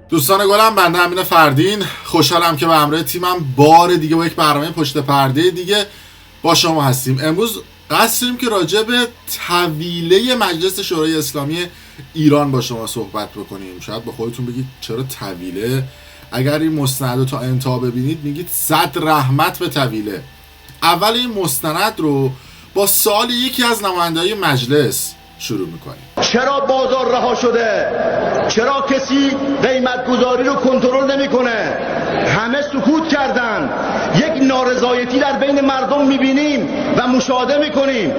دوستان گلم، بنده امین فردین خوشحالم که به همراه تیمم بار دیگه با یک برنامه پشت پرده دیگه با شما هستیم. امروز قصد داریم که راجع به طویله مجلس شورای اسلامی ایران با شما صحبت بکنیم. شاید با خودتون بگید چرا طویله؟ اگر این مستند رو تا انتها ببینید میگید صد رحمت به طویله. اول این مستند رو با سوال یکی از نماینده‌های مجلس شروع میکنیم. چرا بازار رها شده؟ چرا کسی قیمت گذاری رو کنترل نمیکنه؟ همه سکوت کردن. یک نارضایتی در بین مردم میبینیم و مشاهده میکنیم.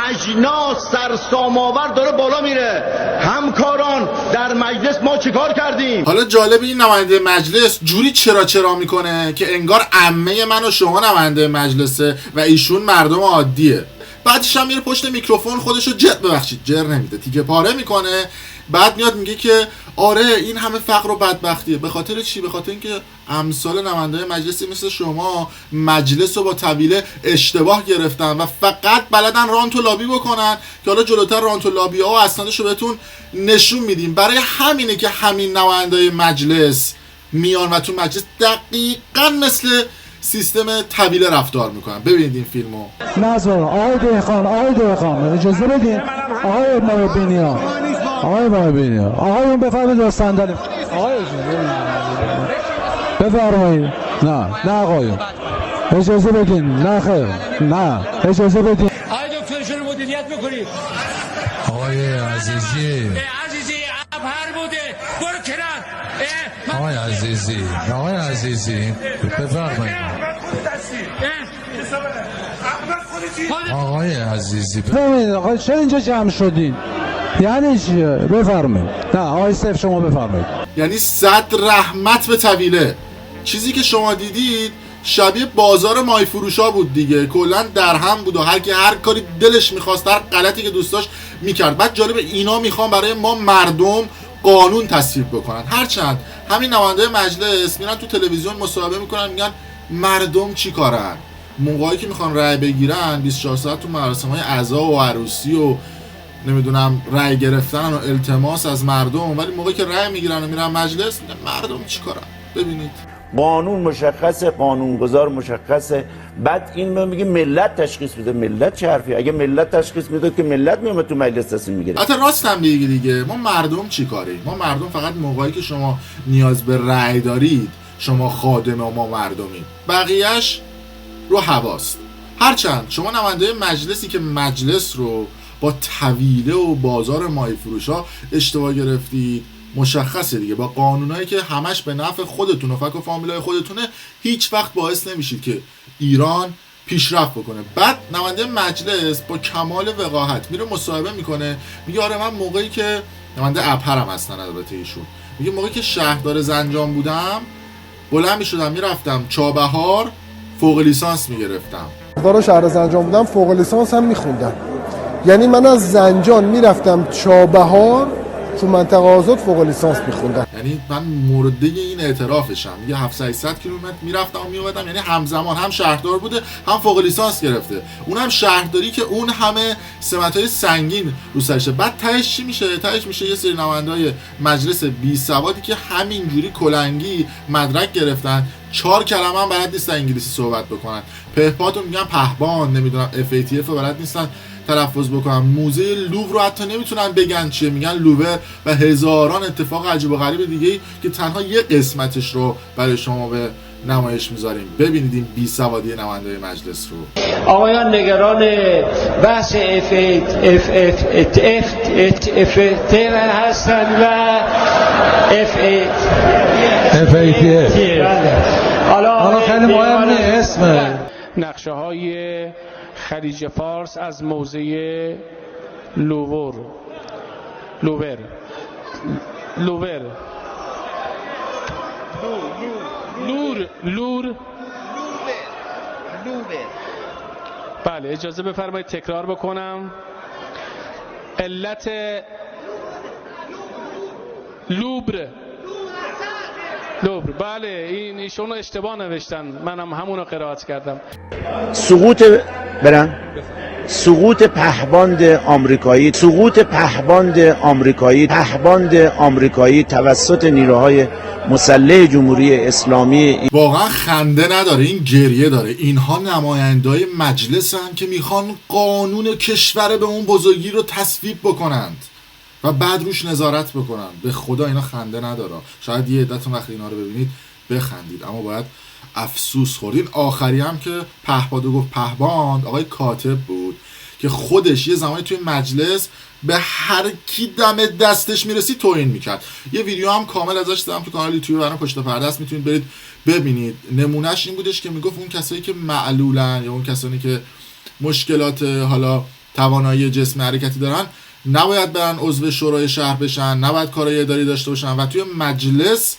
اجناس سرسام‌آور داره بالا میره. همکاران در مجلس ما چیکار کردیم؟ حالا جالب این نماینده مجلس جوری چرا میکنه که انگار عمه من و شما نماینده مجلسه و ایشون مردم عادیه. بعدش هم میره پشت میکروفون خودشو جر نمیده، تیکه پاره میکنه. بعد میاد میگه که آره این همه فقر و بدبختیه. به خاطر چی؟ به خاطر اینکه امثال نماینده‌های مجلسی مثل شما مجلس رو با طویله اشتباه گرفتن و فقط بلدن رانت و لابی بکنن که حالا جلوتر رانت و لابی ها و اسنادش رو بهتون نشون میدیم. برای همینه که همین نماینده‌های مجلس میان و تو مجلس دقیقاً مثل سیستم طویله رفتار میکنن. ببینید این فیلمو. نظر آقای دهقان اجازه بدین. آقای محبینی آقایون بفرمایید در صندلی. بفرمایید. نه آقایون اجازه بدین. نه خیر، نه اجازه بدین. آقای دکتر شروع مدیریت بکنید. آقای عزیزی ابهر بوده، برو کنار. آقای عزیزی بفرمایید. آقای عزیزی بفرمایید. آقای چرا اینجا جمع شدین؟ یعنی چیه؟ بفرمایید. نه آقای سیف شما بفرمایید. یعنی صد رحمت به طویله. چیزی که شما دیدید شبیه بازار مای فروشا بود دیگه. کلا در هم بود و هر کی هر کاری دلش می‌خواست، هر غلطی که دوست داشت می‌کرد. بعد جالب اینا میخوان برای ما مردم قانون تصویب بکنن. هرچند همین نماینده مجلس میرن تو تلویزیون مصاحبه میکنن میگن مردم چی کارن. موقعی که میخوان رأی بگیرن 24 ساعت تو مراسم‌های عزا و عروسی و نمیدونم رأی گرفتن و التماس از مردم، ولی موقعی که رأی میگیرن و میرن مجلس میگن مردم چی کارن. ببینید قانون مشخصه، قانونگذار مشخصه. بعد این میگه ملت تشخیص میده. ملت چه حرفی؟ اگه ملت تشخیص میده که ملت میومد تو مجلس تصمیم میگیره. البته راست هم دیگه ما مردم چی کاریم؟ ما مردم فقط موقعی که شما نیاز به رأی دارید شما خادم و ما مردمیم. بقیهش رو هواست. هرچند شما نماینده مجلسی که مجلس رو با طویله و بازار مای فروشا اشتباه گرفتید، مشخصه دیگه با قانونایی که همش به نفع خودتون و فک و فامیلای خودتونه هیچ وقت باعث نمیشید که ایران پیشرفت بکنه. بعد نماینده مجلس با کمال وقاحت میره مصاحبه میکنه، میگه آره من موقعی که نماینده ابهرم هستن البته ایشون، میگه موقعی که شهردار زنجان بودم بلند میشدم میرفتم چابهار فوق لیسانس میگرفتم. شهردار شهر زنجان بودم فوق لیسانس هم میخوندم. یعنی من از زنجان میرفتم چابهار تو منطقه آزاد فوق لیسانس میخوندم. یعنی من مرده این اعترافشم. میگه 700 کیلومتر میرفتم و میومدم. یعنی همزمان هم شهردار بوده هم فوق لیسانس گرفته. اونم شهرداری که اون همه سمت‌های سنگین رو سرشه. بعد تهش چی میشه؟ تهش میشه یه سری نماینده‌های مجلس بی سوادی که همینجوری کلنگی مدرک گرفتن، 4 کلمه هم بلد نیستن انگلیسی صحبت بکنن. پهپاتو میگن پهبان، نمیدونم FATF بلد نیستن تلفظ بکنن. موزه لوور رو حتی نمیتونن بگن چیه، میگن لوور و هزاران اتفاق عجیب و غریب دیگه که تنها یه قسمتش رو برای شما به نمایش میذاریم. ببینید این بی سوادی نماینده مجلس رو. آقایان نگران بحث FATF هستن و FATF. حالا خیلی مهم اسم نقشه های خلیج فارس از موزه لوور بله اجازه بفرمایید تکرار بکنم. علت لوبر بله این ایشون اشتباه نوشتن، منم همون رو قرائت کردم. سقوط برن سقوط پهباند آمریکایی توسط نیروهای مسلح جمهوری اسلامی. واقعا خنده نداره، این گریه داره. اینها نمایندای مجلس هم که میخوان قانون کشور به اون بزرگی رو تصویب بکنند و بعد روش نظارت بکنن. به خدا اینا خنده نداره. شاید یه عدتون وقتی اینا رو ببینید بخندید، اما باید افسوس خوردین. آخری هم که پهباد گفت، پهباند آقای کاتب بود که خودش یه زمانی توی مجلس به هر کی دم دستش میرسید توهین میکرد. یه ویدیو هم کامل ازش دیدم تو کانال یوتیوب برام پشت پرده است، میتونید برید ببینید. نمونهش این بودش که میگفت اون کسایی که معلولن یا اون کسانی که مشکلات حالا توانایی جسم حرکتی دارن نباید برن عضو شورای شهر بشن، نباید کارهای اداری داشته باشن و توی مجلس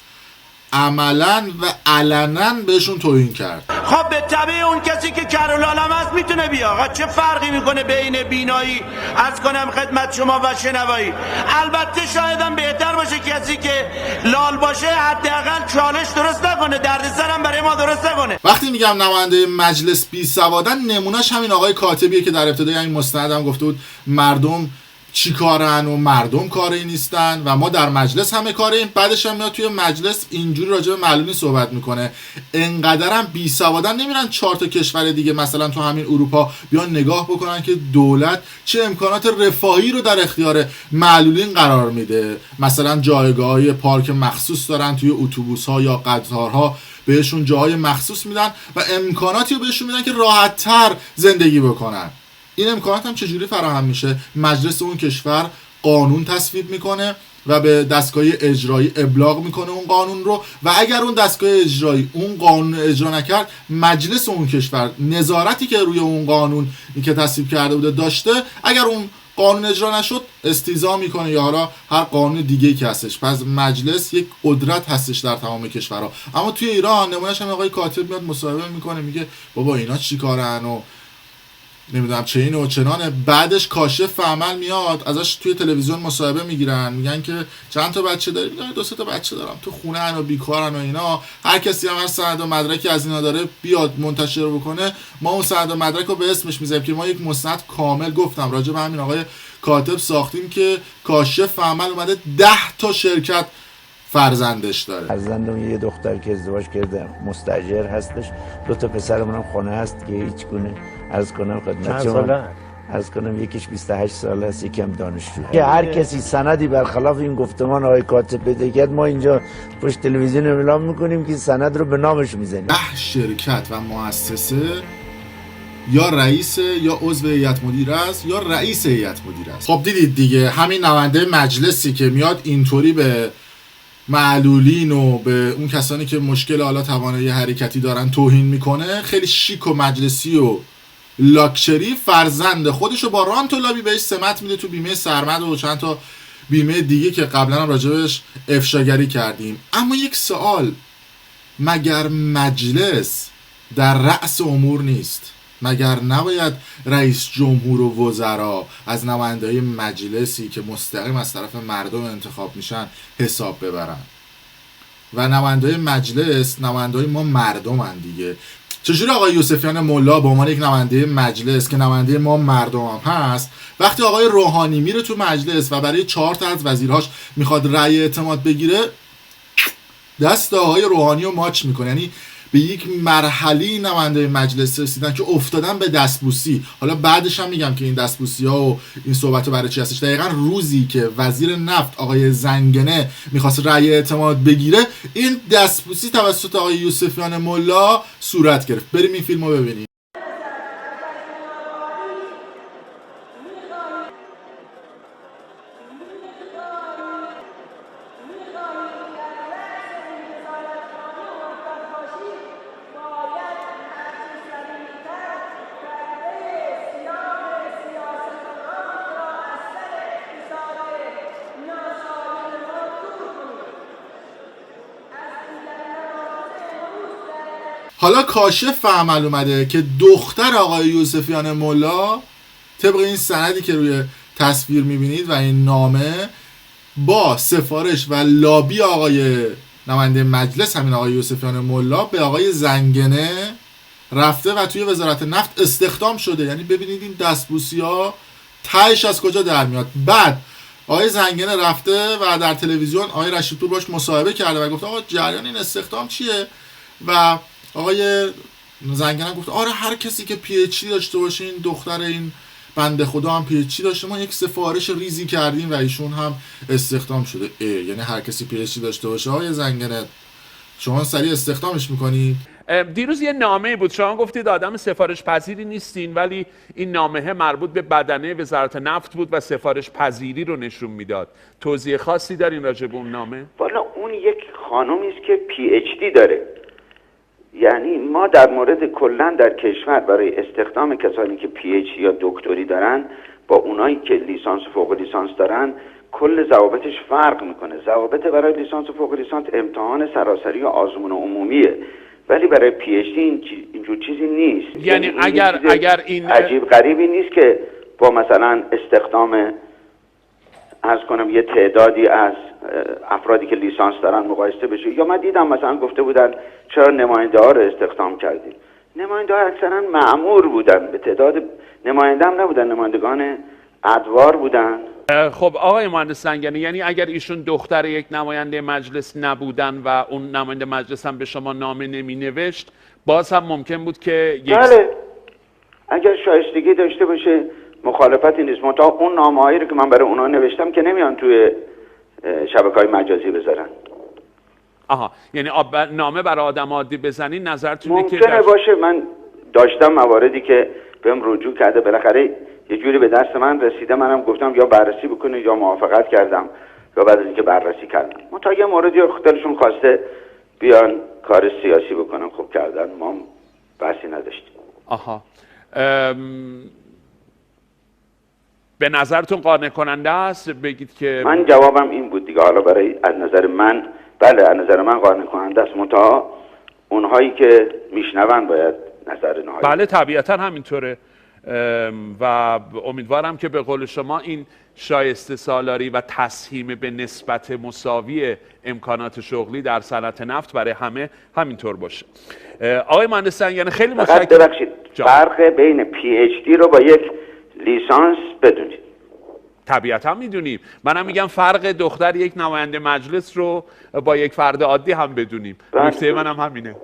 عملاً و علناً بهشون توهین کرد. خب به طبع اون کسی که کرولالم هست میتونه بیا. آقا چه فرقی میکنه بین بینایی از کنم خدمت شما و شنوایی؟ البته شایدم بهتر باشه کسی که لال باشه حداقل چالش درست نکنه، دردسرم برای ما درست نکنه. وقتی میگم نماینده مجلس بی سوادن، نمونهش همین آقای کاتبیه که در ابتدای این مستندم گفته بود مردم چی کارن و مردم کاری نیستن و ما در مجلس همه کاریم. بعدش هم میاد توی مجلس اینجوری راجع به معلولی صحبت میکنه. انقدرم بی سوادن نمیرن 4 تا کشور دیگه مثلا تو همین اروپا بیان نگاه بکنن که دولت چه امکانات رفاهی رو در اختیار معلولین قرار میده. مثلا جایگاه‌های پارک مخصوص دارن توی اتوبوس‌ها یا قطارها، بهشون جاهای مخصوص میدن و امکاناتی رو بهشون میدن که راحت‌تر زندگی بکنن. این امکانات هم چجوری فراهم میشه؟ مجلس اون کشور قانون تصویب میکنه و به دستگاه اجرایی ابلاغ میکنه اون قانون رو و اگر اون دستگاه اجرایی اون قانون اجرا نکرد، مجلس اون کشور نظارتی که روی اون قانون که تصویب کرده بوده داشته، اگر اون قانون اجرا نشد استیضاح میکنه یا حالا هر قانون دیگه‌ای که هستش. پس مجلس یک قدرت هستش در تمام کشورها. اما توی ایران نمونهش هم آقای کاتب میاد مصاحبه میکنه، میگه بابا اینا چیکارن و نمیدونم چه اینه و چنانه. بعدش کاشف عمل میاد ازش توی تلویزیون مصاحبه میگیرن، میگن که چند تا بچه داری؟ میگن 2 تا بچه دارم، تو خونه ان و بیکارن و اینا. هر کسی هم هر سند و مدرکی از اینا داره بیاد منتشر بکنه، ما اون سند و مدرک رو به اسمش میذاریم. که ما یک مستند کامل گفتم راجع به همین آقای کاتب ساختیم که کاشف عمل اومده 10 تا شرکت فرزندش داره. فرزندم یه دختر که ازدواج کرده مستاجر هستش، 2 تا پسرمون هم خونه هست که هیچ گونه عرض کنم خدمت شما، عرض کنم یکیش 28 سال است، یکم دانشجو. که هر کسی سندی برخلاف این گفتمان آقای کاتب بده کرد، ما اینجا پشت تلویزیون اعلام میکنیم که سند رو به نامش میزنیم. 10 شرکت و مؤسسه یا رئیس یا عضو هیئت مدیره است یا رئیس هیئت مدیره است. خب دیدید دیگه، همین نماینده مجلسی که میاد اینطوری به معلولین و به اون کسانی که مشکل حالا توانایی حرکتی دارن توهین میکنه، خیلی شیک و مجلسی و لاکچری فرزند خودشو با رانت و لابی بهش سمت میده تو بیمه سرمد و چند تا بیمه دیگه که قبلا هم راجبش افشاگری کردیم. اما یک سوال، مگر مجلس در رأس امور نیست؟ مگر نباید رئیس جمهور و وزرا از نماینده‌های مجلسی که مستقیم از طرف مردم انتخاب میشن حساب ببرن؟ و نماینده‌های مجلس نماینده‌های ما مردمن دیگه. چجوری آقای یوسفیان ملا به عنوان یک نماینده مجلس که نماینده ما مردم هم هست، وقتی آقای روحانی میره تو مجلس و برای 4 تا از وزیرهاش میخواد رأی اعتماد بگیره، دست آقای روحانی رو ماچ میکنه؟ یعنی به یک مرحله نماینده مجلس رسیدن که افتادن به دستبوسی. حالا بعدش هم میگم که این دستبوسی ها و این صحبت برای چی هستش. دقیقا روزی که وزیر نفت آقای زنگنه میخواست رأی اعتماد بگیره، این دستبوسی توسط آقای یوسفیان ملا صورت گرفت. بریم این فیلم رو ببینیم. حالا کاشف عمل اومده که دختر آقای یوسفیان ملا طبق این سندی که روی تصویر میبینید و این نامه با سفارش و لابی آقای نماینده مجلس همین آقای یوسفیان ملا به آقای زنگنه رفته و توی وزارت نفت استخدام شده. یعنی ببینید این دستبوسی‌ها تهش از کجا در میاد. بعد آقای زنگنه رفته و در تلویزیون آقای رشیدپور باش مصاحبه کرده و گفت آقا جریان این استخدام چیه؟ و آقای زنگنه گفت آره هر کسی که پی اچ دی داشته باشه، این دختر این بنده خدا هم پی اچ دی داشته، ما یک سفارش ریزی کردیم و ایشون هم استخدام شده. یعنی هر کسی پی اچ دی داشته باشه آقای زنگنه شما سریع استخدامش میکنید؟ دیروز یه نامه بود، شما گفتید آدم سفارش پذیری نیستین، ولی این نامه مربوط به بدنه وزارت نفت بود و سفارش پذیری رو نشون میداد. توضیح خاصی دارین راجع به اون نامه؟ والا اون یک خانومی است که پی اچ دی داره. یعنی ما در مورد کلا در کشور برای استخدام کسانی که پی اچ دی یا دکتری دارن با اونایی که لیسانس و فوق لیسانس دارن کل ضوابطش فرق میکنه. ضوابط برای لیسانس و فوق لیسانس امتحان سراسری و آزمون عمومیه، ولی برای پی اچ دی اینجور چیزی نیست. یعنی اگر این عجیب غریبی نیست که با مثلا استخدام عرض کنم یه تعدادی از افرادی که لیسانس دارن مقایسه بشه. یا من دیدم مثلا گفته بودن چرا نماینده ها رو استخدام کردیم. نماینده ها اکثرا مأمور بودن، به تعداد نماینده هم نبودن، نمایندگان ادوار بودن. خب آقای مهندس زنگنه، یعنی اگر ایشون دختر یک نماینده مجلس نبودن و اون نماینده مجلس هم به شما نامه نمی نوشت، باز هم ممکن بود که بله، اگر شایستگی داشته باشه مخالفتی نیست. منتها اون نامه‌هایی رو که من برای اونا نوشتم که نمیان توی شبکه‌های مجازی بذارن. آها، یعنی نامه برای آدم عادی بزنین نظرتونه که ممکنه باشه. من داشتم مواردی که بهم رجوع کرده، بالاخره یه جوری به دست من رسیده، منم گفتم یا بررسی بکنه یا موافقت کردم یا بعد از اینکه بررسی کردم. منتها یه موردی رو خودشون خواسته بیان کار سیاسی بکنن، خب کردن، ما بحثی نداشتیم. آها، به نظرتون قانع کننده است بگید که من جوابم این بود دیگه. حالا برای از نظر من، بله از نظر من قانع کننده است، منتها اونهایی که میشنون باید نظر نهایی. بله طبیعتا همینطوره و امیدوارم که به قول شما این شایسته سالاری و تسهیم به نسبت مساوی امکانات شغلی در صنعت نفت برای همه همینطور باشه. آقای مهندس زنگنه خیلی متشکرم. ببخشید فرق بین پی اچ دی رو با یک لیسانس بدونید. طبیعتا میدونیم، منم میگم فرق دختر یک نماینده مجلس رو با یک فرد عادی هم بدونیم. نکته منم همینه.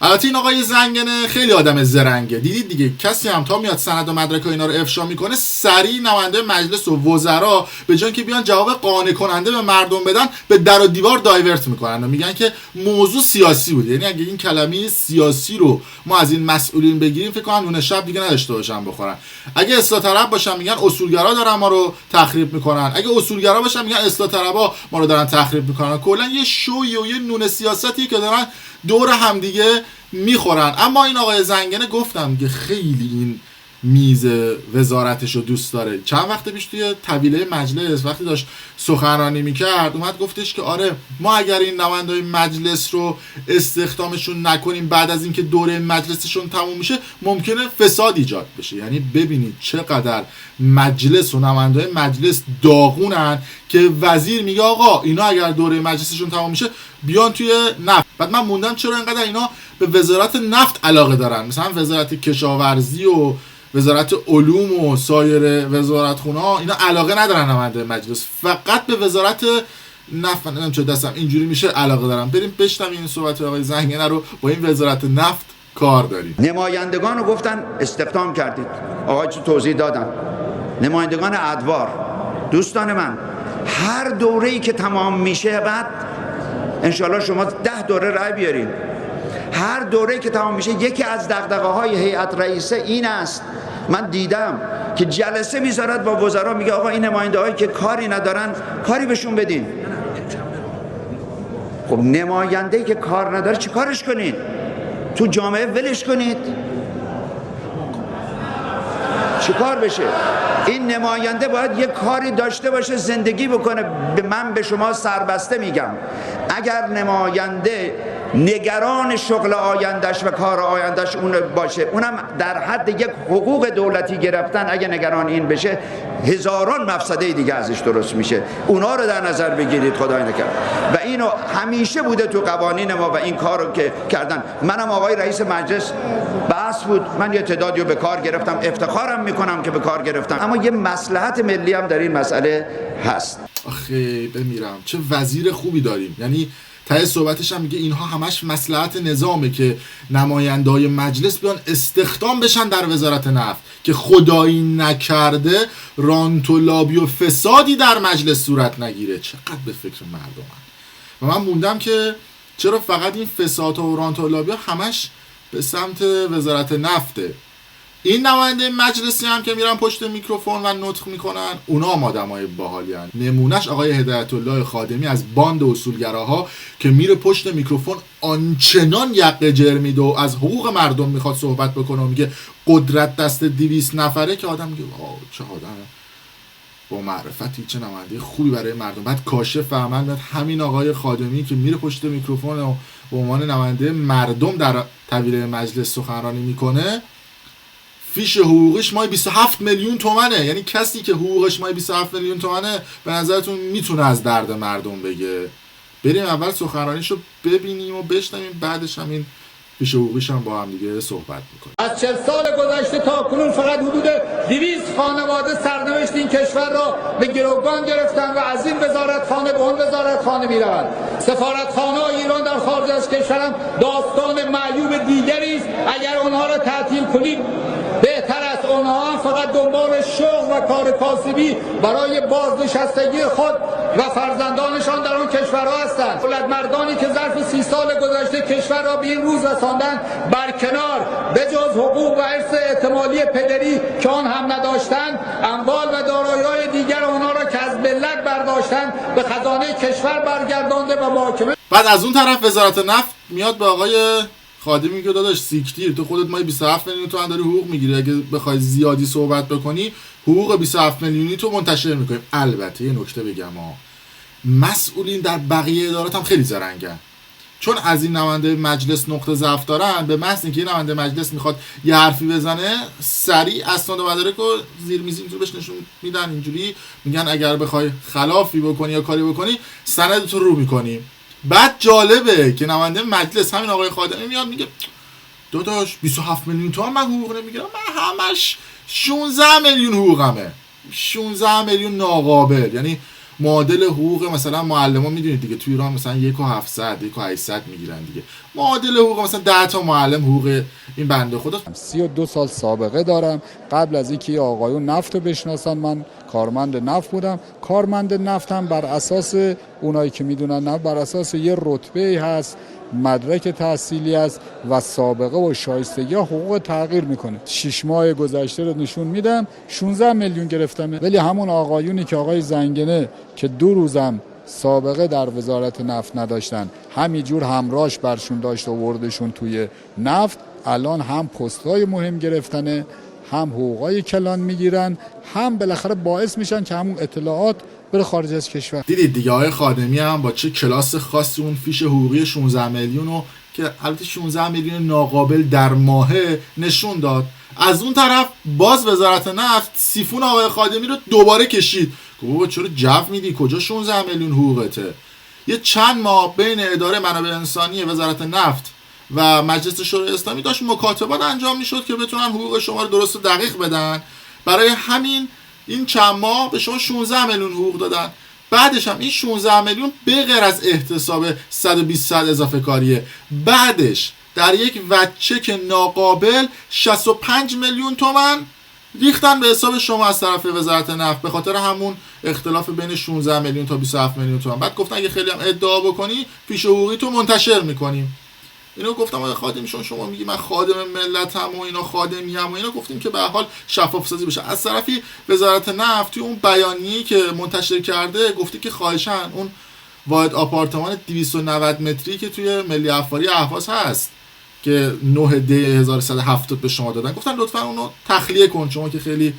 البته این آقای زنگنه خیلی آدم زرنگه، دیدید دیگه، کسی هم تا میاد سند و مدرک و اینا رو افشا میکنه سریع نماینده مجلس و وزرا به جای که بیان جواب قانع کننده به مردم بدن به در و دیوار دایورت میکنن و میگن که موضوع سیاسی بود. یعنی اگه این کلمه سیاسی رو ما از این مسئولین بگیریم فکر کنم نون شب دیگه نداشته باشن بخورن. اگه اصلاح طلب باشن میگن اصولگرا دارن ما رو تخریب میکنن، اگه اصولگرا باشن میگن اصلاح طلبا ما رو دارن تخریب میکنن. کلا یه شوی و یه نون سیاستی که دارن دور هم دیگه میخورن. اما این آقای زنگنه گفتم که خیلی این میز وزارتش رو دوست داره. چند وقت پیش توی طویله مجلس وقتی داشت سخنرانی میکرد اومد گفتش که آره ما اگر این نماینده‌های مجلس رو استخدامشون نکنیم بعد از اینکه دوره مجلسشون تموم میشه ممکنه فساد ایجاد بشه. یعنی ببینید چقدر مجلس و نماینده‌های مجلس داغونن که وزیر میگه آقا اینا اگر دوره مجلسشون تموم میشه بیان توی نفت. بعد من موندم چرا اینقدر اینا به وزارت نفت علاقه دارن، مثلا وزارت کشاورزی و وزارت علوم و سایر وزارتخونه‌ها اینا علاقه ندارن نماینده مجلس، فقط به وزارت نفت. نمیدونم چه دستم اینجوری میشه علاقه دارم. بریم بشنویم این صحبت آقای زنگنه رو. با این وزارت نفت کار داریم. نمایندگان رو گفتن استخدام کردید، آقای چه توضیح دادن. نمایندگان ادوار، دوستان من، هر دوره‌ای که تمام میشه بعد انشالله شما 10 دوره رای بیارین. هر دوره‌ای که تمام میشه یکی از دغدغه‌های هیئت رئیسه این است، من دیدم که جلسه میذارد با وزرا میگه آقا این نماینده‌هایی که کاری ندارن کاری بهشون بدین. خب نماینده‌ای که کار نداره چی کارش کنید؟ تو جامعه ولش کنید؟ چی کار بشه؟ این نماینده باید یه کاری داشته باشه زندگی بکنه. من به شما سربسته میگم اگر نماینده نگران شغل آیندش و کار آیندش اون باشه، اونم در حد یک حقوق دولتی گرفتن، اگه نگران این بشه هزاران مفسده دیگه ازش درست میشه. اونا رو در نظر بگیرید خدای نکرد. و اینو همیشه بوده تو قوانین ما و این کارو که کردن. منم آقای رئیس مجلس بحث بود، من یه تعدادی رو به کار گرفتم، افتخارم میکنم که به کار گرفتم، اما یه مصلحت ملی هم در این مسئله هست. آخه بمیرم چه وزیر خوبی داریم. یعنی ته صحبتش هم میگه اینها همش مصلحت نظامه که نمایندای مجلس بیان استخدام بشن در وزارت نفت، که خدایی نکرده رانت و لابی و فسادی در مجلس صورت نگیره. چقدر به فکر مردمن. و من موندم که چرا فقط این فساد و رانت و لابی همش به سمت وزارت نفته. این نماینده مجلسی هم که میرن پشت میکروفون و نطق میکنن، اونا هم آدمای باحالی هستن. نمونهش آقای هدایت الله خادمی از باند اصولگراها که میره پشت میکروفون آنچنان یقه جر میده و از حقوق مردم میخواد صحبت بکنه و میگه قدرت دست 200 نفره، که آدم میگه چه آدمه با معرفتی، چه نماینده خوبی برای مردم. بعد کاشف عمل میاد همین آقای خادمی که میره پشت میکروفون و به عنوان نماینده مردم در طویله مجلس سخنرانی میکنه، فیش حقوقش مای 27 میلیون تومنه. یعنی کسی که حقوقش مای 27 میلیون تومنه به نظرتون میتونه از درد مردم بگه؟ بریم اول سخنرانیشو ببینیم و بشنویم، بعدش هم این فیش حقوقش هم با هم دیگه صحبت میکنیم. از 40 سال گذشته تا کنون فقط حدود 200 خانواده سرنوشت این کشور را به گروگان گرفتن و از این وزارتخانه به اون وزارتخانه میروند. سفارتخانه ایران در خارج از کشورم داستان معیوب دیگری است. اگر اونها را تعطیل کنیم بهتر است. اونها هم فقط دنبال شغل و کار کاسبی برای بازنشستگی خود و فرزندانشان در اون کشورها هستند. دولت مردانی که ظرف 30 سال گذشته کشور را به این روز رساندن برکنار به جز حقوق و ارث احتمالی پدری که آن هم نداشتند، اموال و دارایی‌های دیگر آنها را که از ملت برداشتند به خزانه کشور برگردانده و محاکمه. بعد از اون طرف وزارت نفت میاد به آقای خادمی میگه داداش سیکتیر، تو خودت مای 27 میلیون تومان داری حقوق میگیری، اگه بخوای زیادی صحبت بکنی حقوق 27 میلیونی تو منتشر میکنیم. البته یه نکته بگم مسئولین در بقیه ادارات هم خیلی زرنگن، چون از این نماینده مجلس نقطه ضعف دارن، به محض اینکه یه نماینده مجلس میخواد یه حرفی بزنه سریع اسناد و مدارک رو زیر میز اینجوری بهش نشون میدن، اینجوری میگن اگر بخوای خلافی بکنی یا کاری بکنی سندت رو میکنیم. بعد جالبه که نماینده مجلس همین آقای خادمی میاد میگه داداش 27 میلیون تومان من حقوق نمیگیرم، من همش 16 میلیون حقوقمه، 16 میلیون ناقابل. یعنی معادل حقوق مثلا معلمان میدونید دیگه تو ایران مثلا 1,700 1,800 میگیرن دیگه. معادل حقوق مثلا 10 تا معلم حقوق این بنده خدا. 32 سال سابقه دارم. قبل از اینکه آقایون نفت رو بشناسن من کارمند نفت بودم. کارمند نفت هم بر اساس اونایی که میدونن نه بر اساس یه رتبه هست، مدرک تحصیلی است و سابقه و شایستگی حقوق تغییر میکنه. 6 ماه گذشته رو نشون میدم 16 میلیون گرفتم. ولی همون آقایونی که آقای زنگنه که 2 روزم سابقه در وزارت نفت نداشتن، همینجور همراهش برشون داشت آوردشون توی نفت، الان هم پست‌های مهم گرفتنه، هم حقوقای کلان میگیرن، هم بالاخره باعث میشن که همون اطلاعات بره خارج از کشور. دیدید دیگه آقای خادمی هم با چه کلاس خاصی اون فیش حقوقی 16 میلیون رو که البته 16 میلیون ناقابل در ماهه نشون داد. از اون طرف باز وزارت نفت سیفون آقای خادمی رو دوباره کشید. گفت چرا جو میدی؟ کجا 16 میلیون حقوقته؟ یه چند ماه بین اداره منابع انسانی وزارت نفت و مجلس شورای اسلامی داشت مکاتبات انجام میشد که بتونن حقوق شما رو درست و دقیق بدن. برای همین این چند ماه به شما 16 میلیون حقوق دادن. بعدش هم این 16 میلیون به غیر از احتساب 120 ساعت اضافه کاریه، بعدش در یک وچک ناقابل 65 میلیون تومان ریختن به حساب شما از طرف وزارت نفت به خاطر همون اختلاف بین 16 میلیون تا 27 میلیون تومان. بعد گفتن اگه خیلی هم ادعا بکنی فیش حقوقی تو منتشر میکنیم. اینو گفتم آقای خادمی شما میگی من خادم ملتم و اینا خادمیم و اینا، گفتیم که به هر حال شفاف سازی بشه. از طرفی وزارت نفت توی اون بیانیه‌ای که منتشر کرده گفته که خواهشاً اون واحد آپارتمان 290 متری که توی ملی افاری اهواز هست که 9/1170 به شما دادن، گفتن لطفاً اونو تخلیه کن شما که خیلی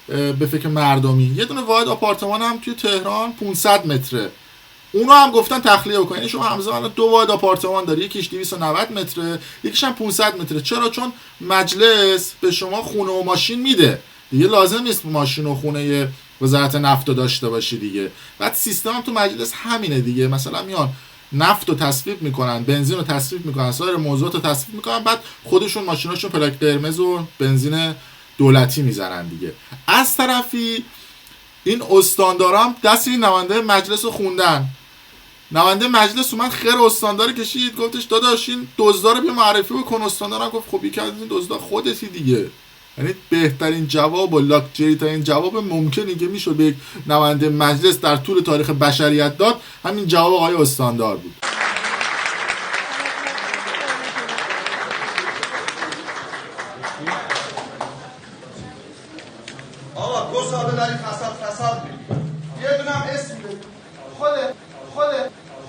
به فکر مردمی. یه دونه واحد آپارتمان هم توی تهران 500 متره اونا هم گفتن تخلیه بکنین. یعنی شما همزمان 2 واحد آپارتمان داری، یکیش 290 متره، یکیش هم 500 متره. چرا؟ چون مجلس به شما خونه و ماشین میده دیگه، لازم نیست ماشین و خونه وزارت نفت داشته باشی دیگه. بعد سیستم هم تو مجلس همینه دیگه، مثلا میان نفت رو تصویب میکنن، بنزین رو تصویب میکنن، سایر موضوعات رو تصویب میکنن، بعد خودشون ماشیناشون پلاک قرمز و بنزین دولتی میزنن دیگه. از طرفی این استاندارا دست این نماینده مجلس رو خوندن. نماینده مجلس اومد خیر استاندار کشید، گفتش داداش این دزدا رو بیا معرفی بکن. استاندارم گفت خب یکی از این دزدا خودتی دیگه. یعنی بهترین جواب و لاکچری ترین جواب ممکنی که میشد به یک نماینده مجلس در طول تاریخ بشریت داد، همین جواب آقای استاندار بود. آقا 2 سال داری فساد یه دونم اسم بده.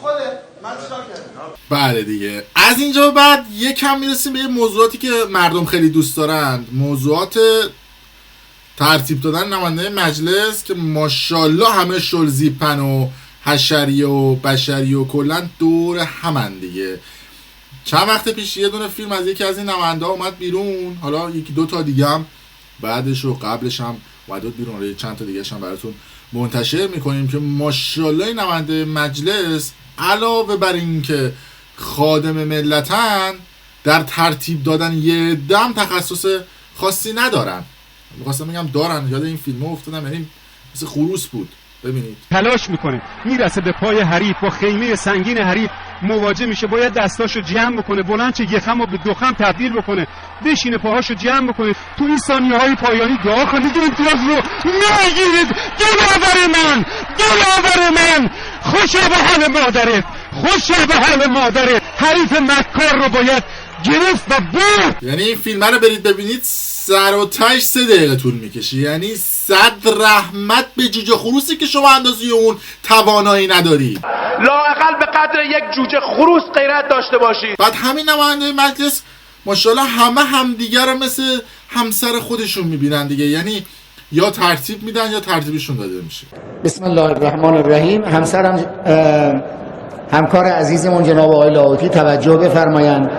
خوده من چیکار کردم؟ بله دیگه. از اینجا بعد یکم میرسیم به موضوعاتی که مردم خیلی دوست دارند، موضوعات ترتیب دادن نماینده مجلس که ماشاءالله همه شلزیپن و حشریه و بشریه و کلا دور همن دیگه. چند وقت پیش یه دونه فیلم از یکی از این نماینده ها اومد بیرون، حالا 1-2 تا دیگه هم بعدش و قبلش هم اومد بیرون، حالا چند تا دیگه هم براتون منتشر میکنیم که ماشاءالله نماینده مجلس علاوه بر این که خادم ملتن، در ترتیب دادن یه دم تخصص خاصی ندارن. میخواستم بگم دارن، یاد این فیلم افتادم، یعنی مثل خروس بود. ببینید تلاش میکنه میرسه به پای حریف، با خیمه سنگین حریف مواجه میشه، باید دستاشو جمع بکنه، بلند چه یه خم رو به 2 خم تبدیل بکنه، بشینه پاهاشو جمع بکنه، تو این ثانیه های پایانی دعا کنه که امتیاز رو نگیرید. دلاور من خوشا به حال مادرت، خوشا به حال مادرت. حریف مکار رو باید گرفت و برد. یعنی این فیلم رو برید ببینید، سر و تهش 3 دقیقه طول میکشه. یعنی 100 رحمت به جوجه خروسی که شما اندازه اون توانایی نداری. لااقل به قدر یک جوجه خروس غیرت داشته باشید. بعد همین نماینده مجلس ماشاءالله همه دیگر رو مثل همسر خودشون میبینن دیگه، یعنی یا ترتیب میدن یا ترتیبشون داده میشه. بسم الله الرحمن الرحیم. همسرم همکار عزیزمون جناب آقای لاهوتی توجه بفرمایند.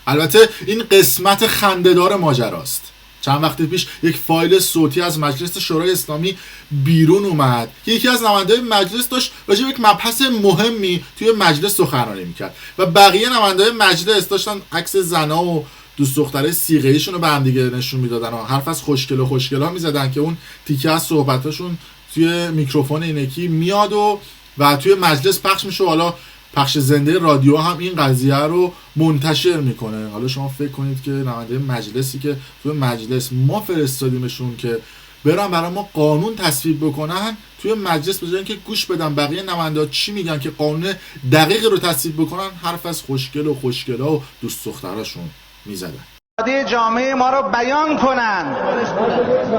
البته این قسمت خنده‌دار ماجراست. چند وقت پیش یک فایل صوتی از مجلس شورای اسلامی بیرون اومد که یکی از نماینده‌های مجلس داشت راجع به یک مبحث مهمی توی مجلس سخنرانی میکرد و بقیه نماینده‌های مجلس داشتن عکس زنا و دوست دختره صیغه‌ایشون رو به هم دیگه نشون میدادن و حرف از خوشگلا میزدن که اون تیکه از صحبتاشون توی میکروفون اینکی میاد و توی مجلس پخش میشه. حالا پخش زنده رادیو هم این قضیه رو منتشر میکنه. حالا شما فکر کنید که نماینده مجلسی که توی مجلس ما فرستادیمشون که برن برای ما قانون تصویب بکنن، توی مجلس به جای اینکه گوش بدن بقیه نماینده‌ها چی میگن که قانون دقیق رو تصویب بکنن، حرف از خوشگلا و دوست دختراشون میزدن. جامعه ما رو بیان کنن.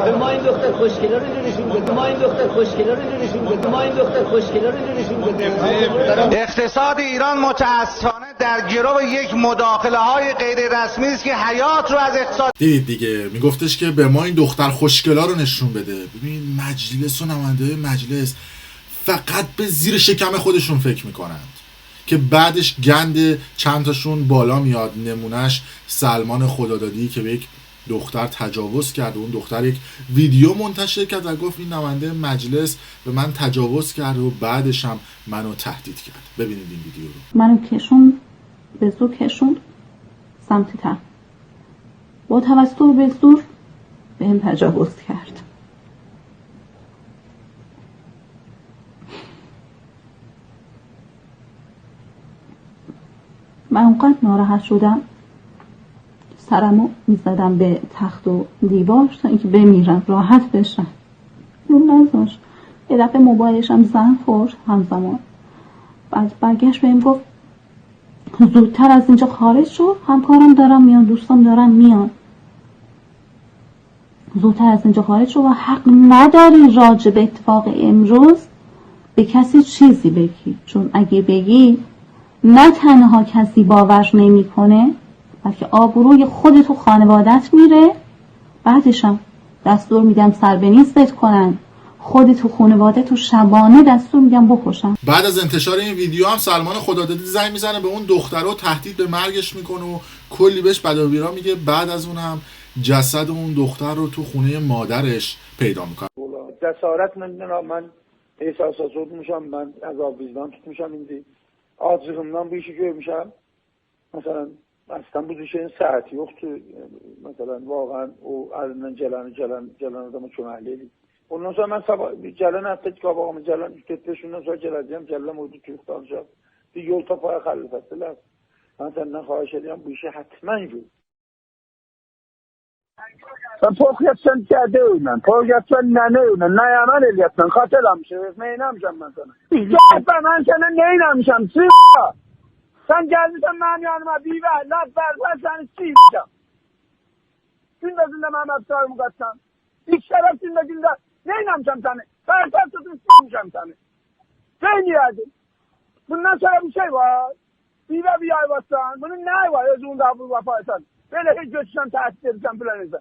به ما این دختر خوشگلا رو نشون بده، ما این دختر خوشگلا رو نشون بده، ما این دختر خوشگلا رو نشون بده. اقتصاد ایران متأسفانه در گرو یک مداخله های غیر رسمی است که حیات رو از اقتصاد. دیدید دیگه، میگفتش که به ما این دختر خوشگلا رو نشون بده. ببین مجلس و نماینده مجلس فقط به زیر شکم خودشون فکر میکنند که بعدش گند چند تاشون بالا میاد. نمونهش سلمان خدادادی که به یک دختر تجاوز کرد، اون دختر یک ویدیو منتشر کرد و گفت این نماینده مجلس به من تجاوز کرد و بعدش هم منو تهدید کرد. ببینید این ویدیو رو. منو کشون به زور کشون سمت تن، با توسط به زور به هم تجاوز کرد. من اونقدر ناراحت شدم سرمو میزدم به تخت و دیوار تا اینکه بمیرم راحت بشم. اون نذاشت. یه دفعه موبایلشم زنگ خورد همزمان. بعد برگشت بهم گفت زودتر از اینجا خارج شو، همکارم دارم میان، دوستام دارم میان، زودتر از اینجا خارج شو و حق نداری راجع به اتفاق امروز به کسی چیزی بگی، چون اگه بگی نه تنها کسی باور نمیکنه بلکه آبروی خودت و خانوادت میره، بعدشم دستور میدم سر به نیستت کنن، خود تو خانواده تو شبانه دستور میگم بکشم. بعد از انتشار این ویدیو هم سلمان خدادادی زنگ میزنه به اون دختره و تهدید به مرگش میکنه و کلی بهش بد و بیرا میگه. بعد از اون هم جسد اون دختر رو تو خونه مادرش پیدا میکنه. جسارت من احساسات میشم، من از آبویزدان tutmuşam indi. Ağzımdan bu işi görmüşəm. Mesela aslında bu şeyin saati yoktu. Mesela vagan o elinden gelen adamı köməkli. Ondan sonra ben sabah gələn həftə qabağımı gələn 3-4 gündən sonra gələcəm. Gələm orada Türk danışacaq. Bir yol tapaya xəlifətdilər. Ben senden xahiş edirəm bu işi həttəmən gör. Sen korkuyorsan kâde öyle, korkuyorsan nene öyle, ne yaman eliyorsan, katelamışsın, ne inanmışım ben sana. Ben sana ne inanmışım, s***a. Sen geldiysen benim yanıma bir ver, laf versen seni s***ım. Gündüzünde Mehmet Sarım'ı katsan, ilk şerefsinde günde ne inanmışım seni, versen tutun s***mışım seni. Sen yerdin. Bundan sonra bir şey var, bir ay bassan, bunun ne var, özünde bu yaparsan. Böyle hiç götürsen tehdit edeceğim bilenizde.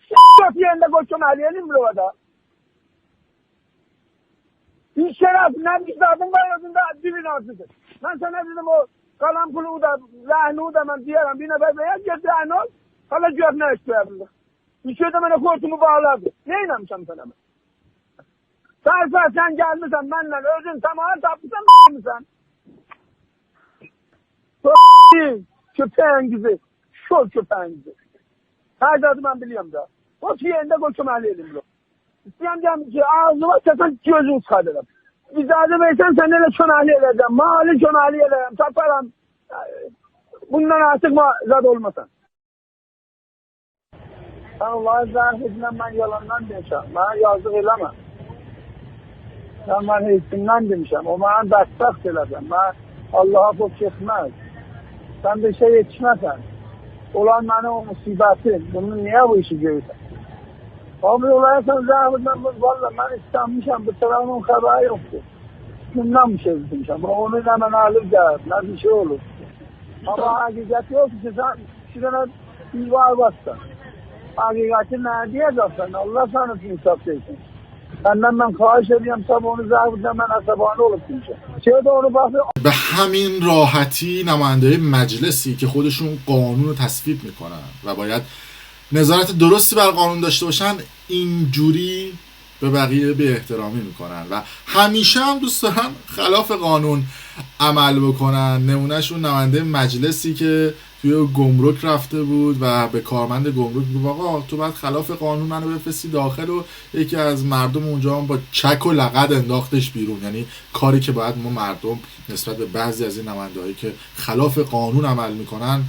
S***yok yerinde koşum aliyelim bile o da. Bir şeref, ne vicdadım var özünde dibin artıdır. Ben sana dedim o kalan pulu da, rahnu da ben diyelim, bir nefer beyaz get rahnu ol, hala göğüne isteyebildik. Bir şey de bana kortumu bağlardı. Ne inanmışım sana ben? Sen gelmişsen benimle özün tamamı tapmışsan m***misin? Köpeğin gibi. Şol köpeğin gibi. Her zaten ben biliyorum da. O yerinde koşum elim bile. İsteyem ki ağzıma çatan gözünü çıkarırım. İcazı versen seninle çönali edeceğim. Mahalli çönali edeceğim. Taparım. Bundan artık zat olmasan. Allah'a zahmetinden ben yalandan demişim. Bana yazık eleme. Ben heysinden demişim. O bana destek edeceğim. Ben Allah'a bok çekmez. Sen bir şey yetişmezsen. Olan bana o musibetin. Bunu niye bu işi görürsen? Abi olaysan zahmetinden valla ben istenmişim. Bu tarafının haberi yoktu. Bundan bir şey düşünmüşüm. Onu hemen alıp gelir. Ne bir şey olur. Ama hakikati yok ki sen şurana bir var bassan. Hakikati ne diyeceksin? Allah sana insaf etsin. Senden ben خواهش ediyorum sabah onu zahmetinden ben asabani olup demişim. چه doğru bakıyor. به همین راحتی نماینده مجلسی که خودشون قانون رو تصویب میکنن و باید نظارت درستی بر قانون داشته باشن اینجوری به بقیه به احترامی میکنن و همیشه هم دوست دارن خلاف قانون عمل بکنن. نمونهشون نماینده مجلسی که توی گمرک رفته بود و به کارمند گمرک گفت آقا تو باید خلاف قانون منو بفرستی داخل و یکی از مردم اونجا هم با چک و لقد انداختش بیرون. یعنی کاری که باید ما مردم نسبت به بعضی از این نماینده‌هایی که خلاف قانون عمل میکنن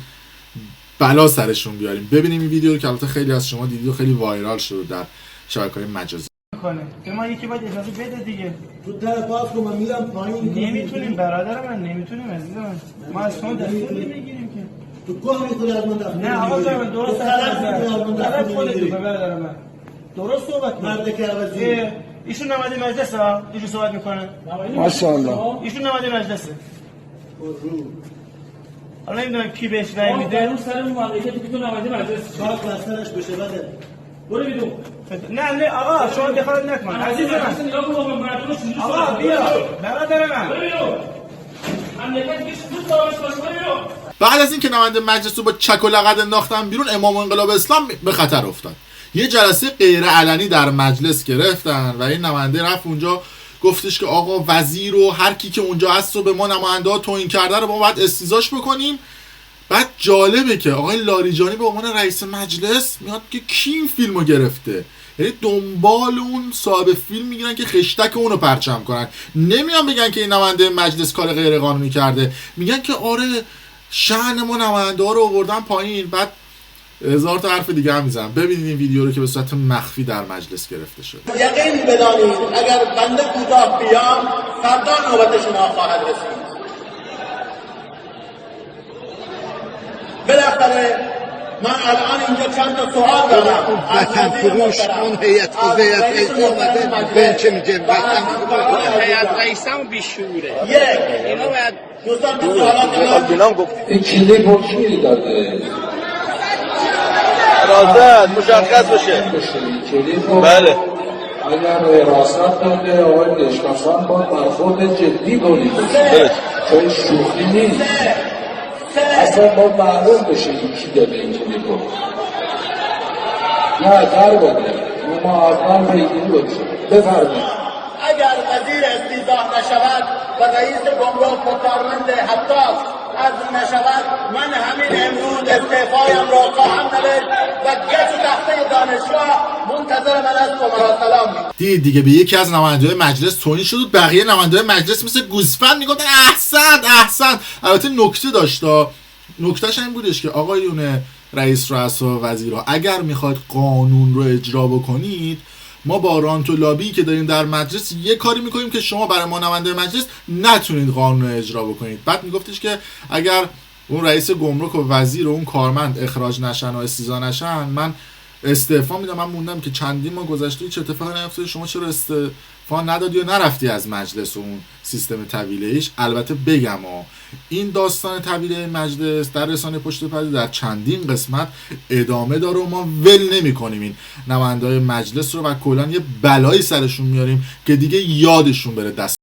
بلا سرشون بیاریم. ببینیم این ویدیو رو که البته خیلی از شما دیدید و خیلی وایرال شد در شبکه‌های مجازی. به ما یکی باید اجازه بده دیگه. تو در باز کن من میرم پایین. نمیتونیم برادر من، نمیتونیم عزیز من. ما از شما دستور نمیگیریم که. تو گوه میخوری از من دستور. نه آقا جان درست غلط خودت تو برادر من. درست صحبت کن. مرد که عوضی. ایشون نماینده مجلس ها، ایشون صحبت میکنه. ماشاءالله. ایشون نماینده مجلسه. حالا نمیدونم کی بهش رأی میده. اون سر اون مملکتی که تو نماینده مجلس کار بستنش بشه بده. برو بیرون. نه آقا شما دخالت نکن عزیز من. آقا بیا برادر من. برو بیرون. مملکتی که تو صاحبش باشه برو بیرون. بعد از اینکه نماینده مجلس رو با چک و لقد انداختن بیرون، امام انقلاب اسلام به خطر افتاد. یه جلسه غیر علنی در مجلس گرفتن و این نماینده رفت اونجا گفتش که آقا وزیر و هر کی که اونجا هست و به ما نماینده ها توهین کرده رو ما باید استیضاح بکنیم. بعد جالبه که آقای لاریجانی به عنوان رئیس مجلس میاد که کی این فیلمو گرفته. یعنی دنبال اون صاحب فیلم میگیرن که خشتک اونو پرچم کنن. نمیان بگن که این نماینده مجلس کار غیر قانونی کرده، میگن که آره شأن ما نماینده ها رو آوردن پایین. بعد هزار تا حرف دیگه هم میزنن. ببینید این ویدیو رو که به صورت مخفی در مجلس گرفته شد. یقین بدانید اگر بنده کوتاه بیام فردا نوبت شما خواهد رسید. بالاخره من الان اینجا چند تا سوال دارم. وطن فروش اون هیئت رئیس اومده به چه میگه وطن فروش هیئت رئیسم بیشوره. اینا باید دوستان تو سوالات گفت این کلی برشوری داده. رازد مشخص بشه. بله. اگر حراست داده آقای دشکافان با برخورد جدی کنید، چون شوخی نیست. اصلا با معلوم بشه کی داده این کلیپو. نه در بده ما اول پیگیری بکنیم. بفرمایید. اگر وزیر استیضاح نشود و رئیس گمرک و کارمند حتی عزل نشود، من همین امروز استعفایم را خواهم نوشت و گچ تخته دانشگاه منتظر من است و مراسلام. دیگه به یکی از نماینده‌های مجلس توهین شد، بقیه نماینده‌های مجلس مثل گوسفند میگفتن احسن. البته نکته داشت، نکتهش این بودش که آقایون رئیس رؤسا و وزیرها اگر میخواید قانون رو اجرا بکنید، ما با رانت و لابی که داریم در مجلس یه کاری میکنیم که شما برای ما نماینده مجلس نتونید قانون رو اجرا بکنید. بعد میگفتش که اگر اون رئیس گمرک و وزیر و اون کارمند اخراج نشن و استیضاح نشن، من استعفا میدم. من موندم که چندین ماه گذشته چه اتفاقی نیفتاده، شما چرا استعفا ندادی و نرفتی از مجلس و اون سیستم طویله‌ایش. البته بگم این داستان طویله مجلس در رسانه پشت پرده در چندین قسمت ادامه داره و ما ول نمی‌کنیم این نماینده‌های مجلس رو و کلاً یه بلایی سرشون میاریم که دیگه یادشون بره دست